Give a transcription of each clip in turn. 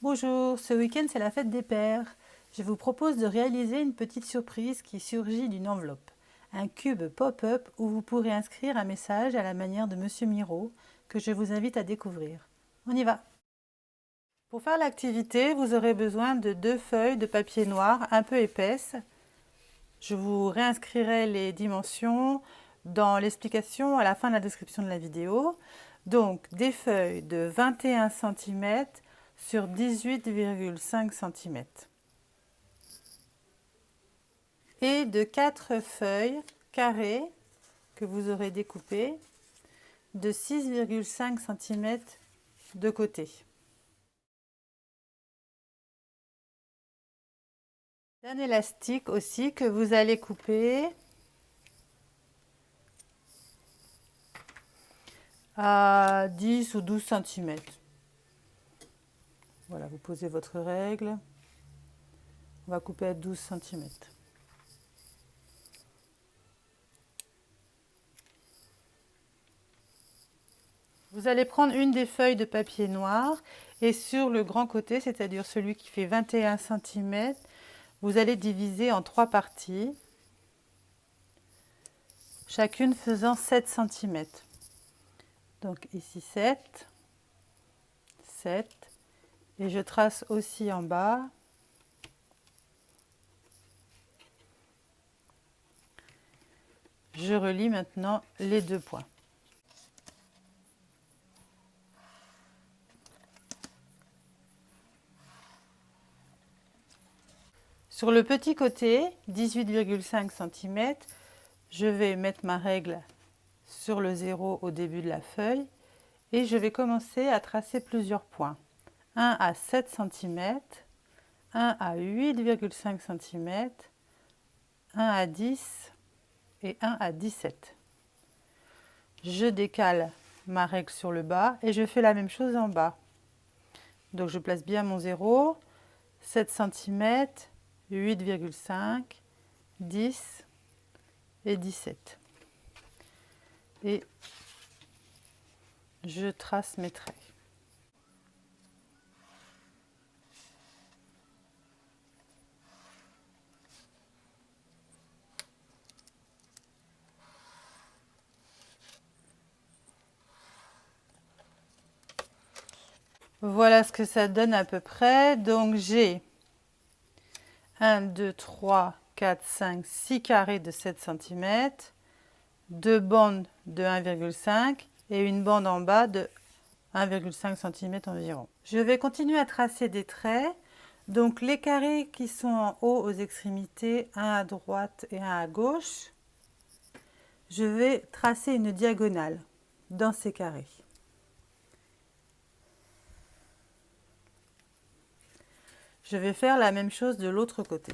Bonjour, ce week-end c'est la fête des pères. Je vous propose de réaliser une petite surprise qui surgit d'une enveloppe. Un cube pop-up où vous pourrez inscrire un message à la manière de Monsieur Miro que je vous invite à découvrir. On y va! Pour faire l'activité, vous aurez besoin de 2 feuilles de papier noir un peu épaisses. Je vous réinscrirai les dimensions dans l'explication à la fin de la description de la vidéo. Donc des feuilles de 21 cm sur 18,5 cm. Et de 4 feuilles carrées que vous aurez découpées de 6,5 cm de côté. Un élastique aussi que vous allez couper à 10 ou 12 cm. Voilà, vous posez votre règle. On va couper à 12 cm. Vous allez prendre une des feuilles de papier noir et sur le grand côté, c'est-à-dire celui qui fait 21 cm, vous allez diviser en 3 parties, chacune faisant 7 cm. Donc ici 7, 7, et je trace aussi en bas. Je relie maintenant les 2 points. Sur le petit côté, 18,5 cm, je vais mettre ma règle sur le 0 au début de la feuille et je vais commencer à tracer plusieurs points. Un à 7 cm, un à 8,5 cm, un à 10 et un à 17. Je décale ma règle sur le bas et je fais la même chose en bas. Donc je place bien mon 0, 7 cm, 8,5, 10 et 17. Et je trace mes traits. Voilà ce que ça donne à peu près. Donc j'ai 1, 2, 3, 4, 5, 6 carrés de 7 cm, 2 bandes de 1,5 et une bande en bas de 1,5 cm environ. Je vais continuer à tracer des traits. Donc les carrés qui sont en haut aux extrémités, un à droite et un à gauche, je vais tracer une diagonale dans ces carrés. Je vais faire la même chose de l'autre côté.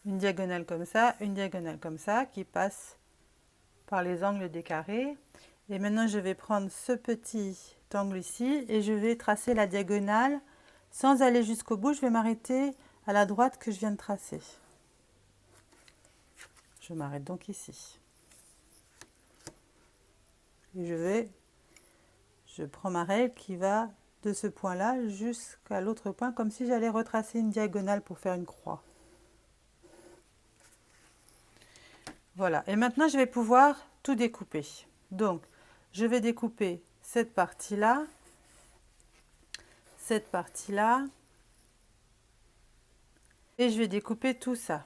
Une diagonale comme ça, qui passe par les angles des carrés. Et maintenant, je vais prendre ce petit angle ici et je vais tracer la diagonale sans aller jusqu'au bout. Je vais m'arrêter à la droite que je viens de tracer. Je m'arrête donc ici. Et je prends ma règle qui va de ce point-là jusqu'à l'autre point, comme si j'allais retracer une diagonale pour faire une croix. Voilà, et maintenant je vais pouvoir tout découper. Donc, je vais découper cette partie-là, et je vais découper tout ça.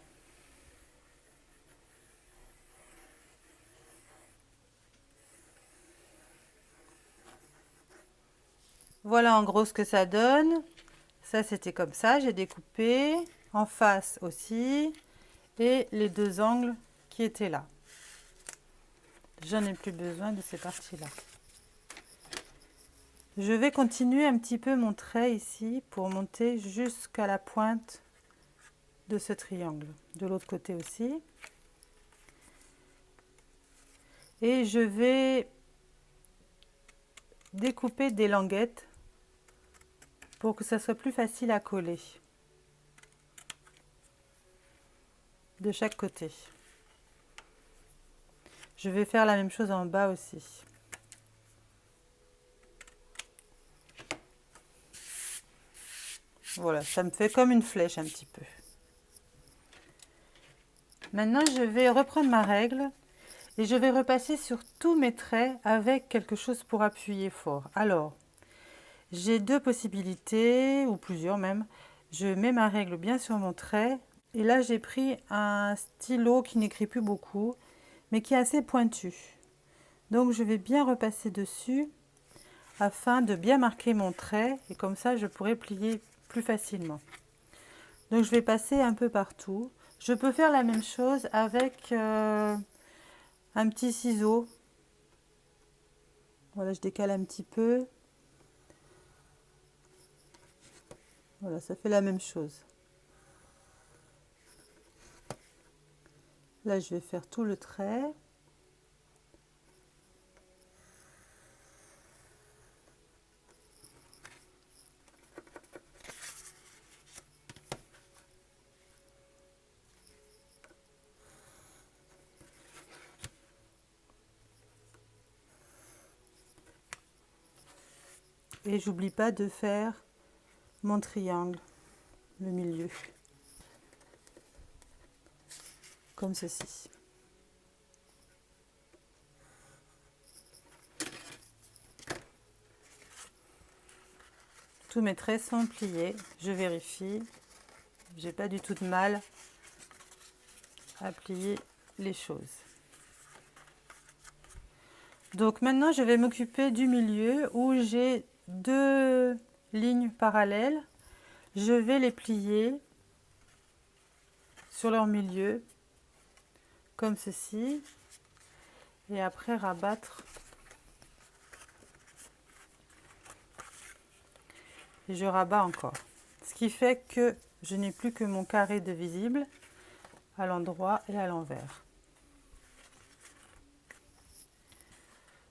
Voilà en gros ce que ça donne. Ça c'était comme ça, j'ai découpé, en face aussi, et les 2 angles qui étaient là. J'en ai plus besoin de ces parties-là. Je vais continuer un petit peu mon trait ici pour monter jusqu'à la pointe de ce triangle. De l'autre côté aussi. Et je vais découper des languettes pour que ça soit plus facile à coller. de chaque côté. Je vais faire la même chose en bas aussi. Voilà, ça me fait comme une flèche un petit peu. Maintenant, je vais reprendre ma règle et je vais repasser sur tous mes traits avec quelque chose pour appuyer fort. Alors, j'ai deux possibilités, ou plusieurs même. Je mets ma règle bien sur mon trait. Et là, j'ai pris un stylo qui n'écrit plus beaucoup, mais qui est assez pointu. Donc, je vais bien repasser dessus afin de bien marquer mon trait. Et comme ça, je pourrai plier plus facilement. Donc, je vais passer un peu partout. Je peux faire la même chose avec un petit ciseau. Voilà, je décale un petit peu. Voilà, ça fait la même chose. Là, je vais faire tout le trait. Et j'oublie pas de faire mon triangle, le milieu, comme ceci. Tous mes traits sont pliés, je vérifie. J'ai pas du tout de mal à plier les choses. Donc maintenant, je vais m'occuper du milieu où j'ai deux lignes parallèles. Je vais les plier sur leur milieu, comme ceci, et après rabattre. Et je rabats encore. Ce qui fait que je n'ai plus que mon carré de visible à l'endroit et à l'envers.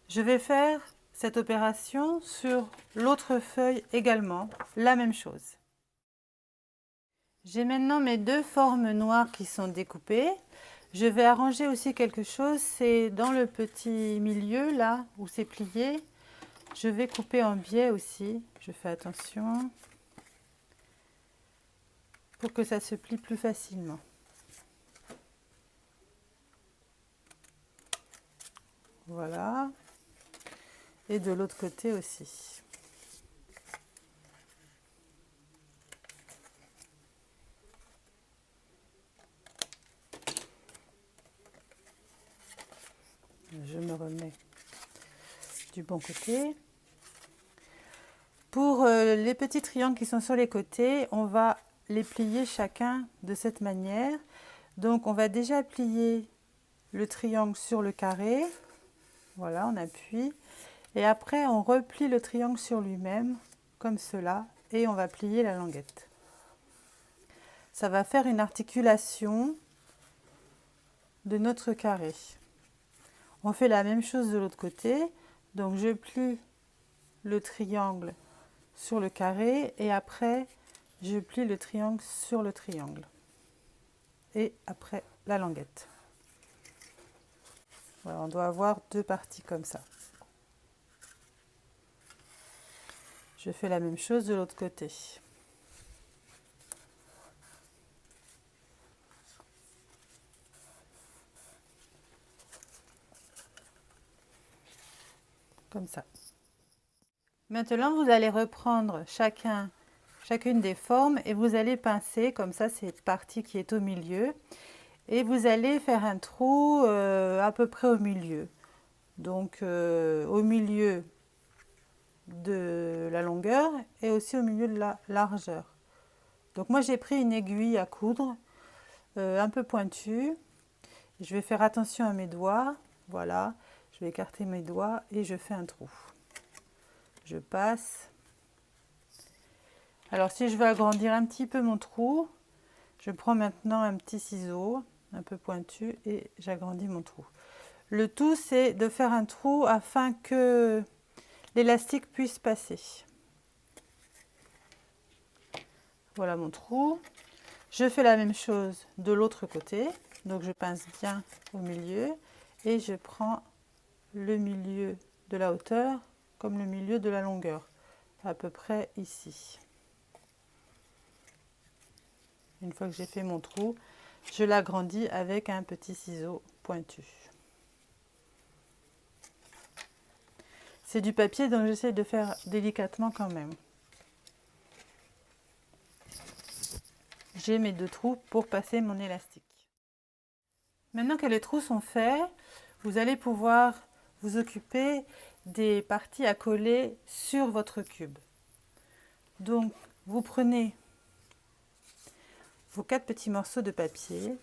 Je vais faire cette opération sur l'autre feuille également, la même chose. J'ai maintenant mes deux formes noires qui sont découpées. Je vais arranger aussi quelque chose, c'est dans le petit milieu là où c'est plié. Je vais couper en biais aussi, je fais attention pour que ça se plie plus facilement. Voilà. Et de l'autre côté aussi. Je me remets du bon côté. Pour les petits triangles qui sont sur les côtés, on va les plier chacun de cette manière. Donc on va déjà plier le triangle sur le carré. Voilà, on appuie. Et après, on replie le triangle sur lui-même, comme cela, et on va plier la languette. Ça va faire une articulation de notre carré. On fait la même chose de l'autre côté. Donc je plie le triangle sur le carré et après, je plie le triangle sur le triangle. Et après, la languette. Voilà, on doit avoir deux parties comme ça. Je fais la même chose de l'autre côté. Comme ça. Maintenant, vous allez reprendre chacune des formes et vous allez pincer, comme ça, cette partie qui est au milieu. Et vous allez faire un trou à peu près au milieu. Donc, au milieu de la longueur et aussi au milieu de la largeur. Donc moi j'ai pris une aiguille à coudre un peu pointue. Je vais faire attention à mes doigts. Voilà, je vais écarter mes doigts et je fais un trou. Je passe. Alors si je veux agrandir un petit peu mon trou, je prends maintenant un petit ciseau un peu pointu et j'agrandis mon trou. Le tout c'est de faire un trou afin que l'élastique puisse passer. Voilà mon trou. Je fais la même chose de l'autre côté. Donc je pince bien au milieu et je prends le milieu de la hauteur comme le milieu de la longueur, à peu près ici. Une fois que j'ai fait mon trou, je l'agrandis avec un petit ciseau pointu. C'est du papier, donc j'essaie de faire délicatement quand même. J'ai mes 2 trous pour passer mon élastique. Maintenant que les trous sont faits, vous allez pouvoir vous occuper des parties à coller sur votre cube. Donc, vous prenez vos 4 petits morceaux de papier,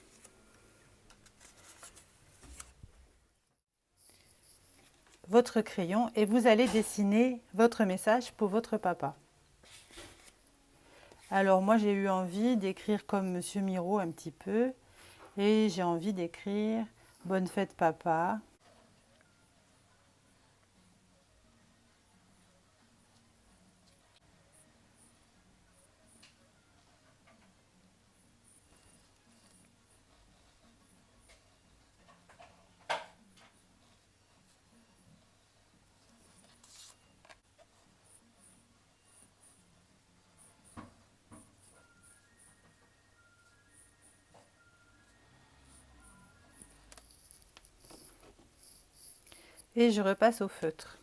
votre crayon et vous allez dessiner votre message pour votre papa. Alors moi j'ai eu envie d'écrire comme Monsieur Miro un petit peu et j'ai envie d'écrire « Bonne fête papa ». Et je repasse au feutre.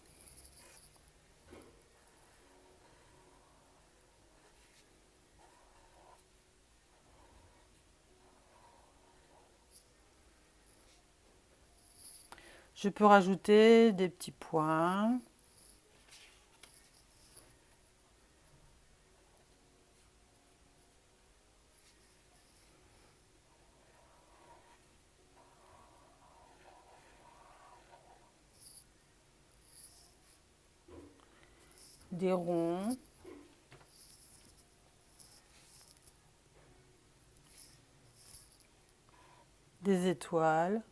Je peux rajouter des petits points. Des ronds. Des étoiles.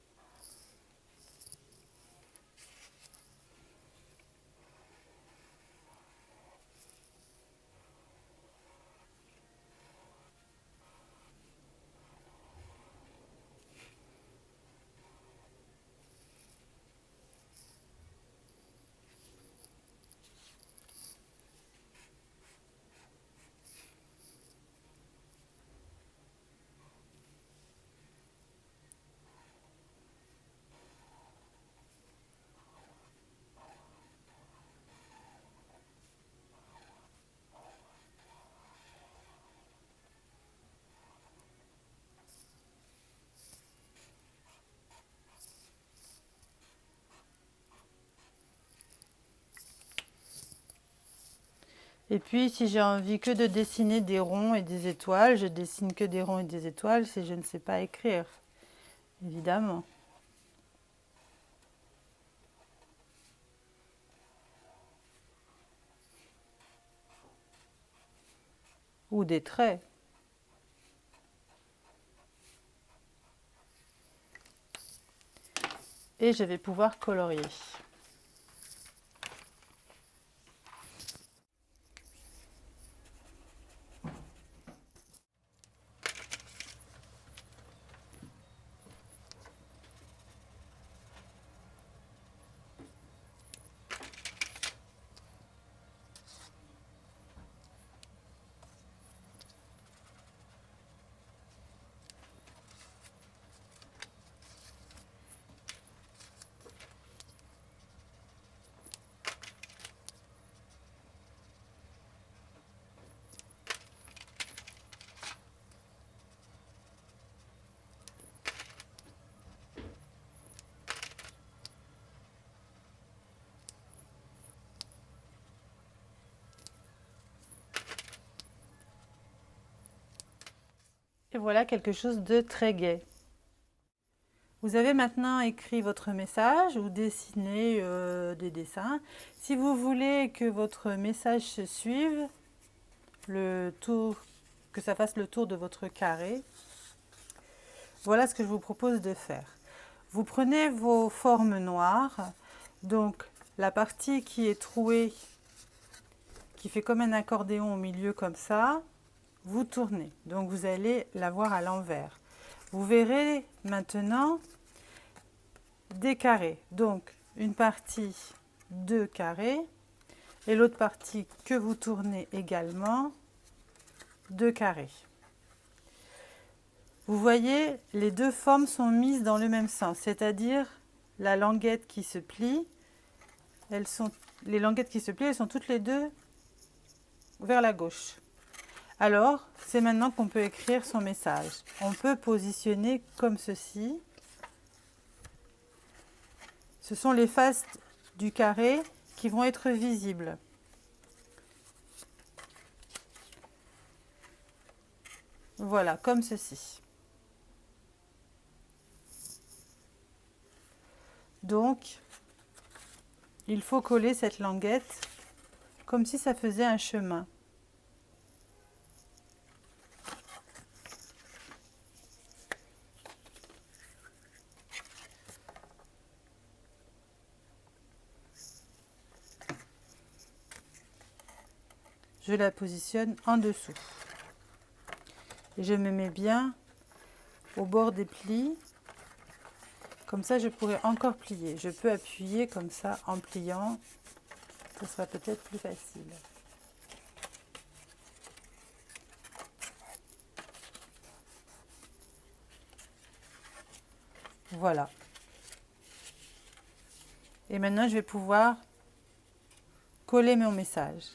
Et puis, si j'ai envie que de dessiner des ronds et des étoiles, je dessine que des ronds et des étoiles si je ne sais pas écrire, évidemment. Ou des traits. Et je vais pouvoir colorier. Et voilà quelque chose de très gai. Vous avez maintenant écrit votre message ou dessiné des dessins. Si vous voulez que votre message se suive, que ça fasse le tour de votre carré, voilà ce que je vous propose de faire. Vous prenez vos formes noires, donc la partie qui est trouée, qui fait comme un accordéon au milieu comme ça, vous tournez. Donc vous allez la voir à l'envers. Vous verrez maintenant des carrés. Donc une partie de carrés et l'autre partie que vous tournez également de carrés. Vous voyez, les deux formes sont mises dans le même sens, c'est-à-dire la languette qui se plie, les languettes qui se plient, elles sont toutes les deux vers la gauche. Alors, c'est maintenant qu'on peut écrire son message. On peut positionner comme ceci. Ce sont les faces du carré qui vont être visibles. Voilà, comme ceci. Donc, il faut coller cette languette comme si ça faisait un chemin. Je la positionne en dessous. Et je me mets bien au bord des plis. Comme ça, je pourrais encore plier. Je peux appuyer comme ça en pliant. Ce sera peut-être plus facile. Voilà. Et maintenant, je vais pouvoir coller mon message.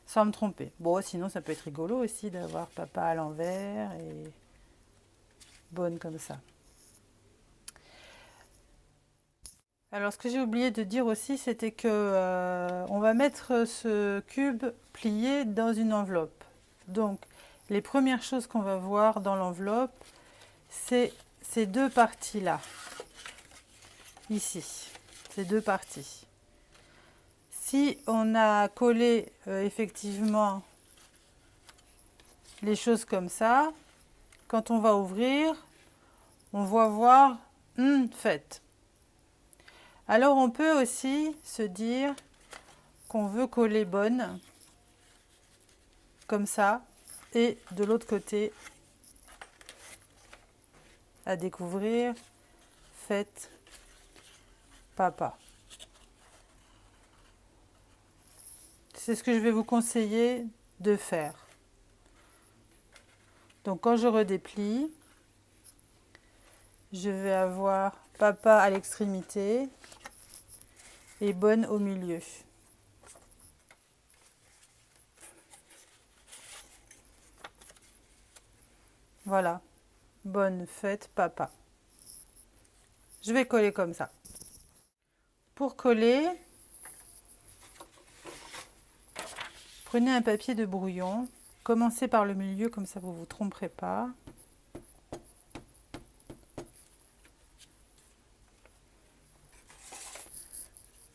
Sans me tromper. Bon, sinon, ça peut être rigolo aussi d'avoir papa à l'envers et bonne comme ça. Alors, ce que j'ai oublié de dire aussi, c'était que on va mettre ce cube plié dans une enveloppe. Donc, les premières choses qu'on va voir dans l'enveloppe, c'est ces deux parties-là. Ici, ces deux parties. Si on a collé effectivement les choses comme ça, quand on va ouvrir, on va voir fête. Alors on peut aussi se dire qu'on veut coller bonne, comme ça, et de l'autre côté, à découvrir, fête papa. C'est ce que je vais vous conseiller de faire. Donc quand je redéplie, je vais avoir papa à l'extrémité et bonne au milieu. Voilà, bonne fête papa. Je vais coller comme ça. Pour coller, prenez un papier de brouillon. Commencez par le milieu, comme ça vous ne vous tromperez pas.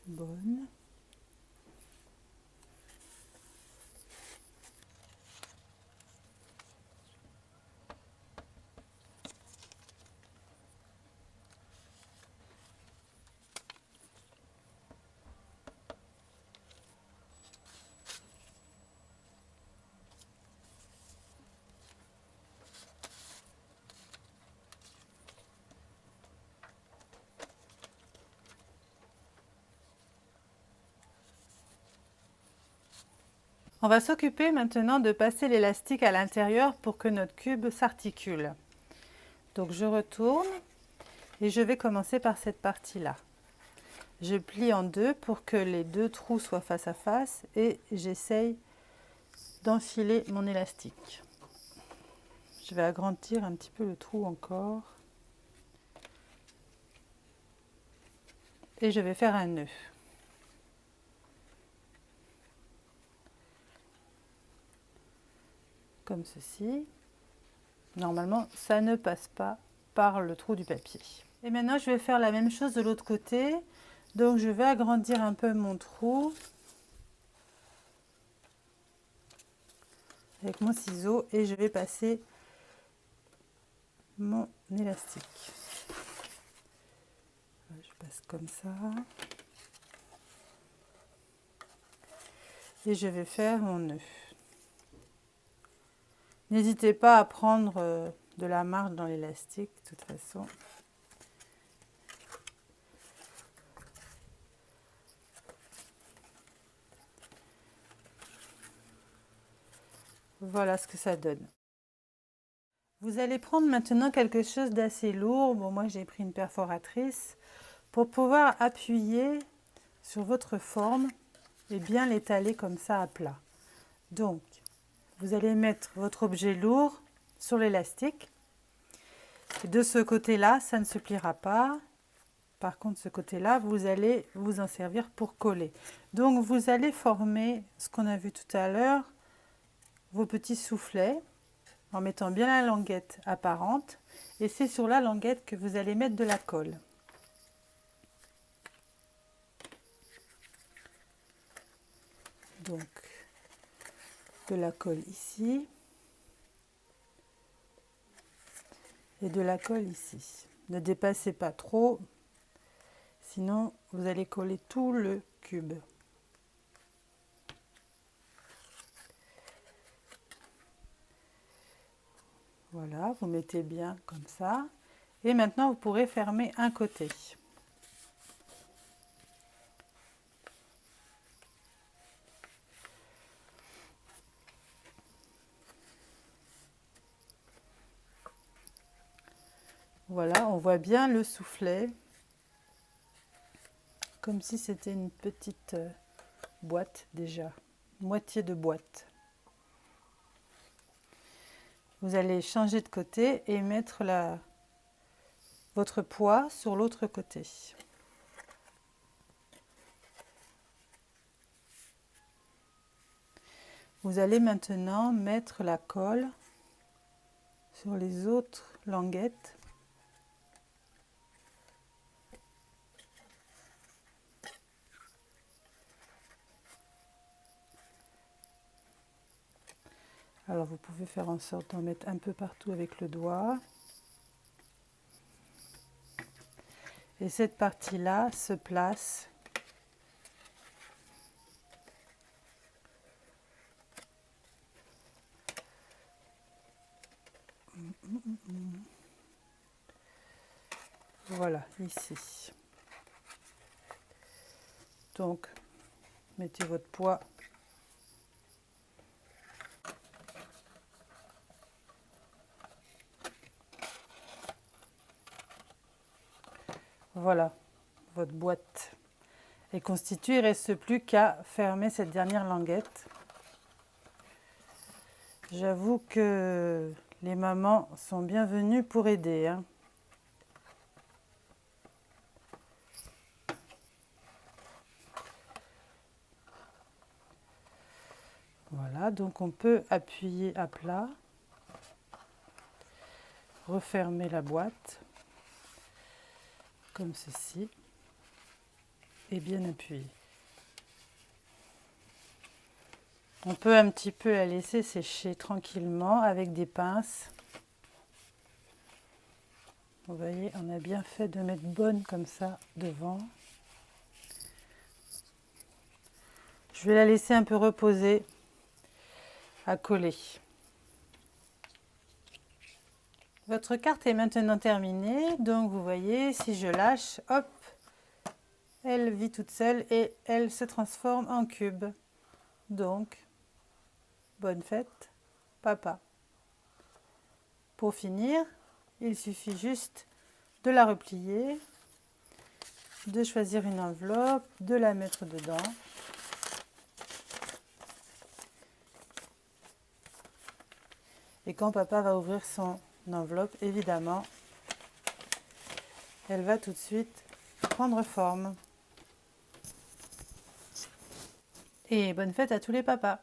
Bonne. On va s'occuper maintenant de passer l'élastique à l'intérieur pour que notre cube s'articule. Donc je retourne et je vais commencer par cette partie-là. Je plie en deux pour que les deux trous soient face à face et j'essaye d'enfiler mon élastique. Je vais agrandir un petit peu le trou encore. Et je vais faire un nœud. Comme ceci. Normalement, ça ne passe pas par le trou du papier. Et maintenant, je vais faire la même chose de l'autre côté. Donc, je vais agrandir un peu mon trou avec mon ciseau et je vais passer mon élastique. Je passe comme ça. et je vais faire mon nœud. N'hésitez pas à prendre de la marge dans l'élastique, de toute façon. Voilà ce que ça donne. Vous allez prendre maintenant quelque chose d'assez lourd. Bon, moi j'ai pris une perforatrice pour pouvoir appuyer sur votre forme et bien l'étaler comme ça à plat. Donc, vous allez mettre votre objet lourd sur l'élastique. De ce côté-là, ça ne se pliera pas. Par contre, ce côté-là, vous allez vous en servir pour coller. Donc, vous allez former ce qu'on a vu tout à l'heure, vos petits soufflets, en mettant bien la languette apparente. Et c'est sur la languette que vous allez mettre de la colle. Donc, de la colle ici. Et de la colle ici. Ne dépassez pas trop, sinon vous allez coller tout le cube. Voilà, vous mettez bien comme ça. Et maintenant, vous pourrez fermer un côté. Voilà, on voit bien le soufflet, comme si c'était une petite boîte déjà, moitié de boîte. Vous allez changer de côté et mettre votre poids sur l'autre côté. Vous allez maintenant mettre la colle sur les autres languettes. Alors vous pouvez faire en sorte d'en mettre un peu partout avec le doigt. Et cette partie-là se place voilà, ici. Donc, mettez votre poids. Voilà, votre boîte est constituée. Il ne reste plus qu'à fermer cette dernière languette. J'avoue que les mamans sont bienvenues pour aider, hein. Voilà, donc on peut appuyer à plat, refermer la boîte, comme ceci, et bien appuyer. On peut un petit peu la laisser sécher tranquillement avec des pinces. Vous voyez, on a bien fait de mettre bonne comme ça devant. Je vais la laisser un peu reposer, à coller. Votre carte est maintenant terminée, donc vous voyez, si je lâche, hop, elle vit toute seule et elle se transforme en cube. Donc, bonne fête, papa. Pour finir, il suffit juste de la replier, de choisir une enveloppe, de la mettre dedans. Et quand papa va ouvrir son enveloppe, évidemment, elle va tout de suite prendre forme. Et bonne fête à tous les papas!